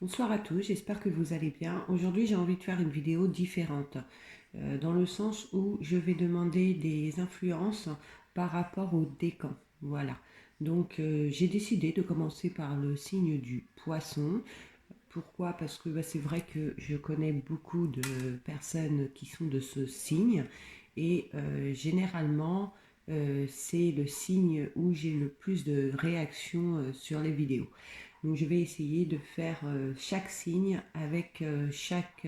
Bonsoir à tous, j'espère que vous allez bien. Aujourd'hui, j'ai envie de faire une vidéo différente, dans le sens où je vais demander des influences par rapport au décan. Voilà. Donc, j'ai décidé de commencer par le signe du poisson. Pourquoi? Parce que c'est vrai que je connais beaucoup de personnes qui sont de ce signe et généralement, c'est le signe où j'ai le plus de réactions sur les vidéos. Donc je vais essayer de faire chaque signe avec chaque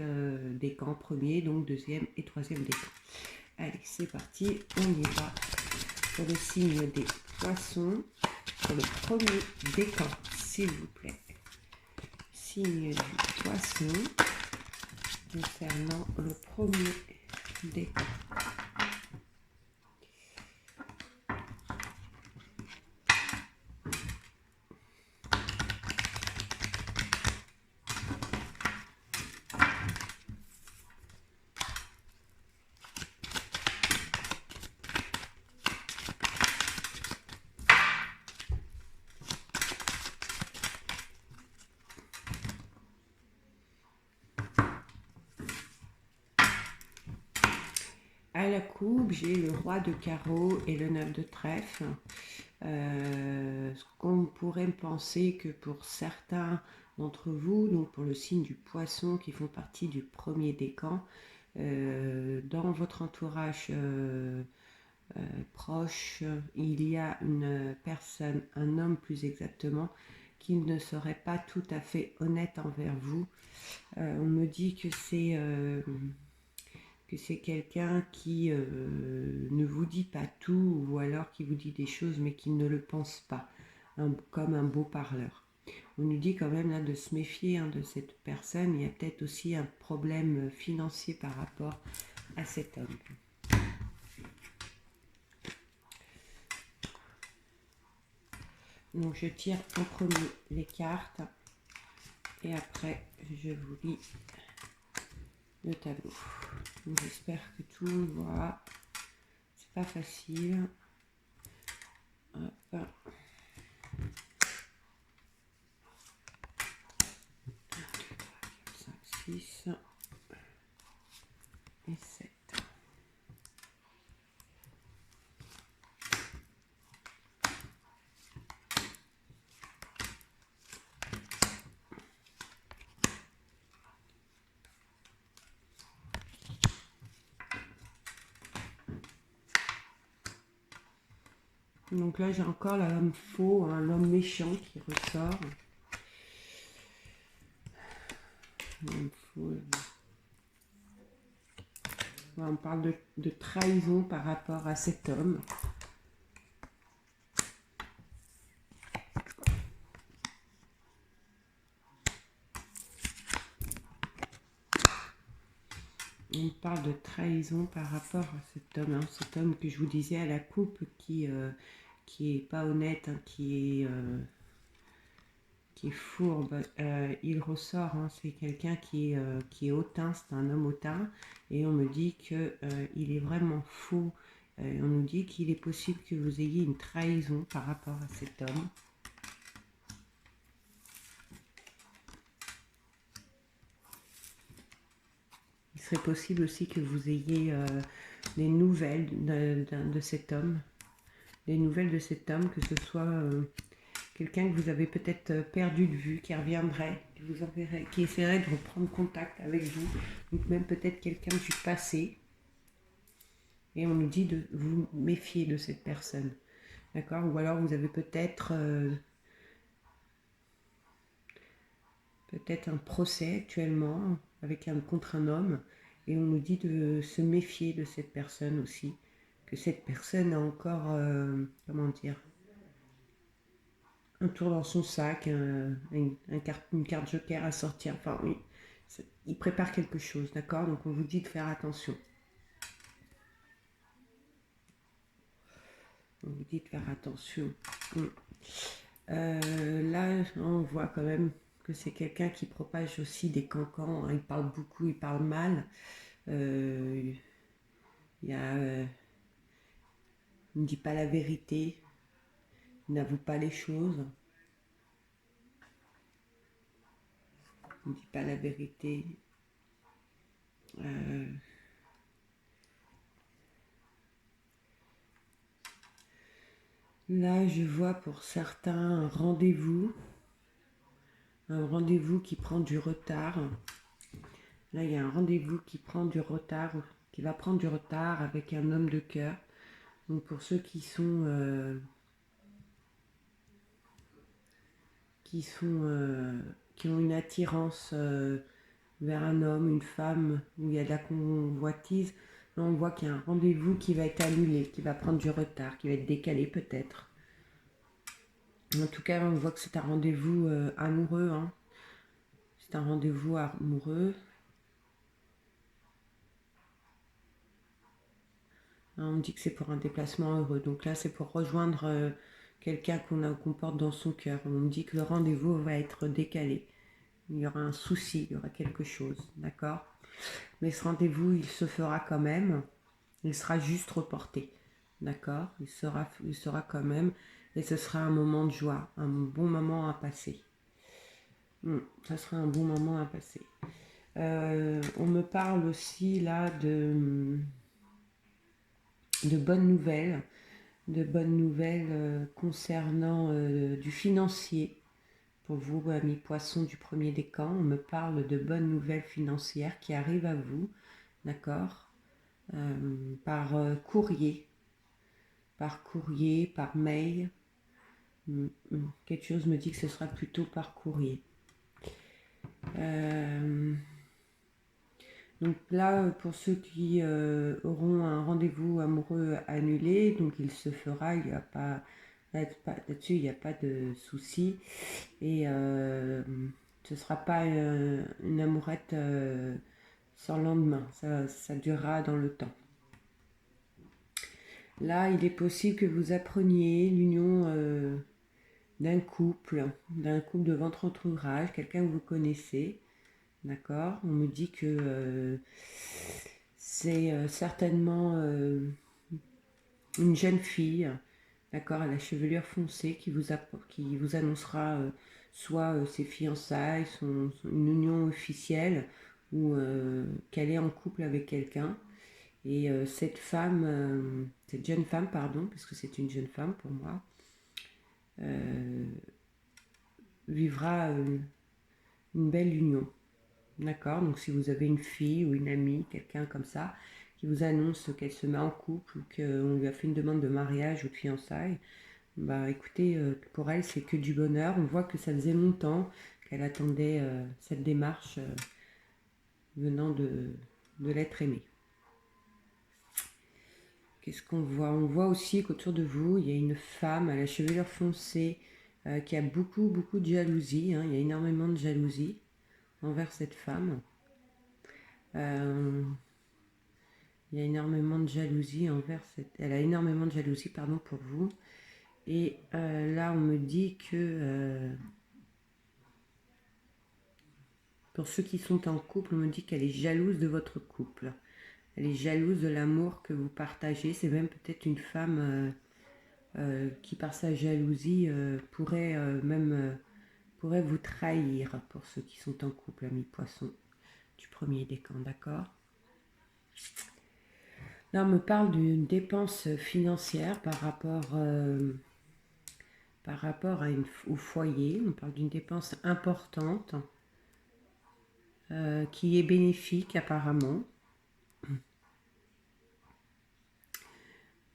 décan, premier, donc deuxième et troisième décan. Allez, c'est parti, on y va pour le signe des poissons, pour le premier décan, s'il vous plaît. Signe du poisson, concernant le premier décan. À la coupe, j'ai le roi de carreau et le 9 de trèfle. Ce qu'on pourrait penser que pour certains d'entre vous, donc pour le signe du poisson qui font partie du premier décan, dans votre entourage proche, il y a une personne, un homme plus exactement, qui ne serait pas tout à fait honnête envers vous. On me dit que c'est quelqu'un qui ne vous dit pas tout, ou alors qui vous dit des choses mais qui ne le pense pas, comme un beau parleur. On nous dit quand même là de se méfier de cette personne. Il y a peut-être aussi un problème financier par rapport à cet homme. Donc je tire en premier les cartes et après je vous lis le tableau. J'espère que tout le monde voit. C'est pas facile. Hop. 5, 6 et 7. Donc là, j'ai encore l'homme faux, l'homme méchant qui ressort. L'homme faux. On parle de trahison par rapport à cet homme. On parle de trahison par rapport à cet homme que je vous disais à la coupe qui est pas honnête, qui est fourbe. Il ressort, c'est quelqu'un qui est hautain, c'est un homme hautain, et on me dit que il est vraiment faux. On nous dit qu'il est possible que vous ayez une trahison par rapport à cet homme. Il serait possible aussi que vous ayez des nouvelles de cet homme. Des nouvelles de cet homme, que ce soit quelqu'un que vous avez peut-être perdu de vue, qui reviendrait, qui essaierait de reprendre contact avec vous, donc même peut-être quelqu'un du passé. Et on nous dit de vous méfier de cette personne. D'accord? Ou alors vous avez peut-être un procès actuellement contre un homme, et on nous dit de se méfier de cette personne aussi, que cette personne a encore, comment dire, un tour dans son sac, une carte joker à sortir, enfin oui, il prépare quelque chose, d'accord? Donc on vous dit de faire attention. On vous dit de faire attention. Là, on voit quand même que c'est quelqu'un qui propage aussi des cancans. Il parle beaucoup, il parle mal. Il ne dit pas la vérité. Il n'avoue pas les choses. ne dit pas la vérité. Là, je vois pour certains un rendez-vous qui prend du retard. Là, il y a un rendez-vous qui prend du retard, qui va prendre du retard avec un homme de cœur. Donc pour ceux qui ont une attirance vers un homme, une femme, où il y a de la convoitise, là on voit qu'il y a un rendez-vous qui va être annulé, qui va prendre du retard, qui va être décalé peut-être. En tout cas, on voit que c'est un rendez-vous amoureux. Hein. C'est un rendez-vous amoureux. On me dit que c'est pour un déplacement heureux. Donc là, c'est pour rejoindre quelqu'un qu'on porte dans son cœur. On me dit que le rendez-vous va être décalé. Il y aura un souci, il y aura quelque chose. D'accord? Mais ce rendez-vous, il se fera quand même. Il sera juste reporté. D'accord? Il sera quand même. Et ce sera un moment de joie, un bon moment à passer. Ça sera un bon moment à passer. On me parle aussi là de bonnes nouvelles. De bonnes nouvelles concernant du financier. Pour vous, amis poissons du premier décan, on me parle de bonnes nouvelles financières qui arrivent à vous, d'accord, par courrier, par mail. Quelque chose me dit que ce sera plutôt par courrier. Donc là, pour ceux qui auront un rendez-vous amoureux annulé, donc il se fera, il n'y a pas là-dessus, il n'y a pas de souci. Et ce ne sera pas une amourette sans lendemain, ça durera dans le temps. Là, il est possible que vous appreniez l'union d'un couple de votre entourage, quelqu'un que vous connaissez. D'accord? On me dit que c'est certainement une jeune fille, d'accord, à la chevelure foncée qui vous annoncera soit ses fiançailles, une union officielle ou qu'elle est en couple avec quelqu'un. Et cette jeune femme, pardon, parce que c'est une jeune femme pour moi, vivra une belle union. D'accord? Donc si vous avez une fille ou une amie, quelqu'un comme ça, qui vous annonce qu'elle se met en couple ou qu'on lui a fait une demande de mariage ou de fiançailles, bah écoutez, pour elle c'est que du bonheur. On voit que ça faisait longtemps qu'elle attendait cette démarche venant de l'être aimé. Qu'est-ce qu'on voit? On voit aussi qu'autour de vous, il y a une femme à la chevelure foncée qui a beaucoup, beaucoup de jalousie. Hein. Il y a énormément de jalousie envers cette femme. Il y a énormément de jalousie Elle a énormément de jalousie, pardon, pour vous. Et là, on me dit que pour ceux qui sont en couple, on me dit qu'elle est jalouse de votre couple. Elle est jalouse de l'amour que vous partagez. C'est même peut-être une femme qui, par sa jalousie, pourrait vous trahir, pour ceux qui sont en couple, amis poissons du premier décan, d'accord? Là, on me parle d'une dépense financière par rapport au foyer. On parle d'une dépense importante qui est bénéfique apparemment.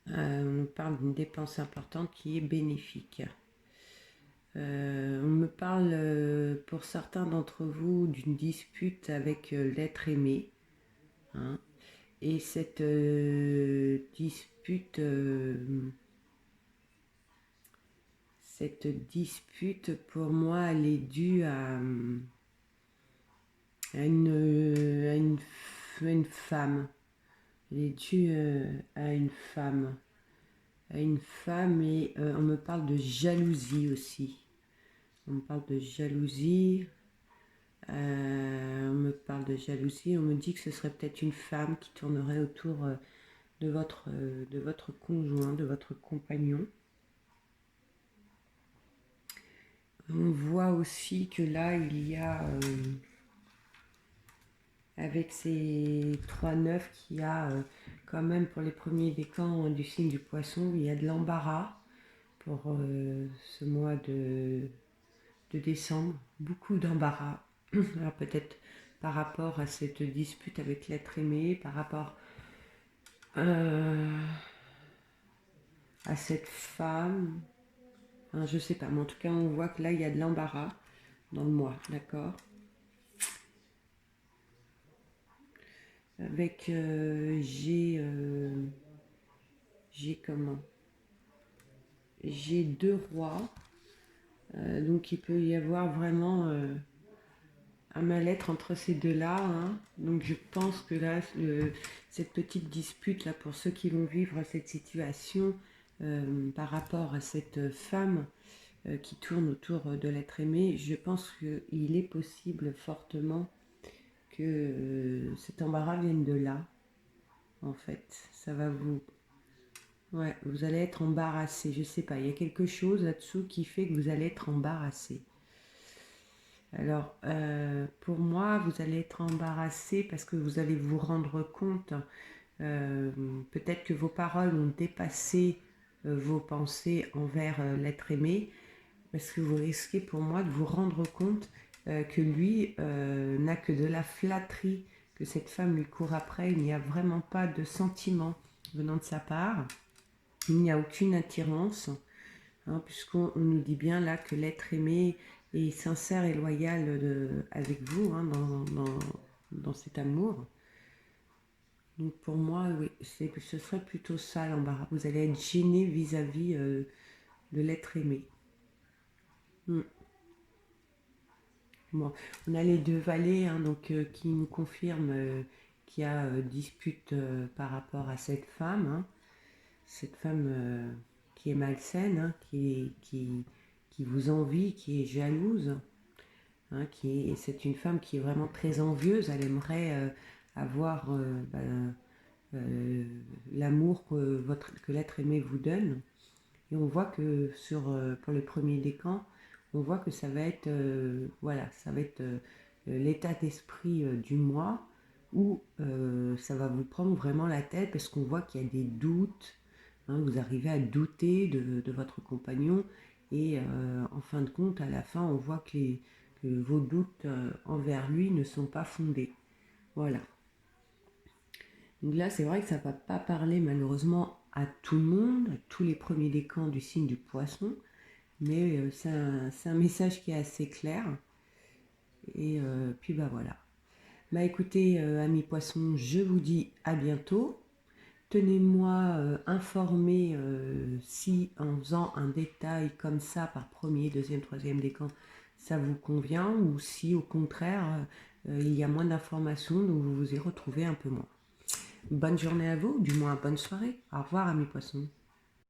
On parle d'une dépense importante qui est bénéfique. On me parle pour certains d'entre vous d'une dispute avec l'être aimé. Hein, et cette dispute pour moi elle est due à une femme. Elle est due à une femme. Et on me parle de jalousie aussi. On me parle de jalousie. On me dit que ce serait peut-être une femme qui tournerait autour de votre conjoint, de votre compagnon. On voit aussi que là, il y a avec ces 3 9 qu'il y a quand même pour les premiers décans du signe du poisson. Il y a de l'embarras pour ce mois de décembre, beaucoup d'embarras. Alors peut-être par rapport à cette dispute avec l'être aimé, par rapport à cette femme, hein, je sais pas, mais en tout cas on voit que là il y a de l'embarras dans le mois, d'accord. Avec j'ai comment, j'ai 2 rois, donc il peut y avoir vraiment un mal-être entre ces deux-là, hein. Donc je pense que là, cette petite dispute là pour ceux qui vont vivre cette situation par rapport à cette femme qui tourne autour de l'être aimé, je pense qu'il est possible fortement que cet embarras vienne de là. En fait, ça va vous... Ouais, vous allez être embarrassé, je sais pas, il y a quelque chose là-dessous qui fait que vous allez être embarrassé. Alors, pour moi, vous allez être embarrassé parce que vous allez vous rendre compte, peut-être que vos paroles ont dépassé vos pensées envers l'être aimé, parce que vous risquez pour moi de vous rendre compte que lui n'a que de la flatterie, que cette femme lui court après, il n'y a vraiment pas de sentiment venant de sa part, il n'y a aucune attirance, hein, puisqu'on nous dit bien là que l'être aimé est sincère et loyal avec vous, hein, dans cet amour. Donc pour moi, oui, ce serait plutôt ça l'embarras. Vous allez être gêné vis-à-vis de l'être aimé. Bon, on a les 2 valets, hein, donc, qui nous confirment qu'il y a dispute par rapport à cette femme qui est malsaine, hein, qui vous envie, qui est jalouse, hein, c'est une femme qui est vraiment très envieuse, elle aimerait avoir euh, l'amour que l'être aimé vous donne. Et on voit que pour le premier décan, on voit que ça va être, voilà, ça va être l'état d'esprit du mois où ça va vous prendre vraiment la tête parce qu'on voit qu'il y a des doutes, hein, vous arrivez à douter de votre compagnon et en fin de compte, à la fin, on voit que vos doutes envers lui ne sont pas fondés. Voilà. Donc là, c'est vrai que ça ne va pas parler malheureusement à tout le monde, à tous les premiers décans du signe du poisson, mais c'est un message qui est assez clair. Et puis bah voilà. Bah écoutez, amis poissons, je vous dis à bientôt. Tenez-moi informé si en faisant un détail comme ça par premier, deuxième, troisième décan, ça vous convient ou si au contraire il y a moins d'informations, donc vous vous y retrouvez un peu moins. Bonne journée à vous, du moins bonne soirée. Au revoir, amis poissons.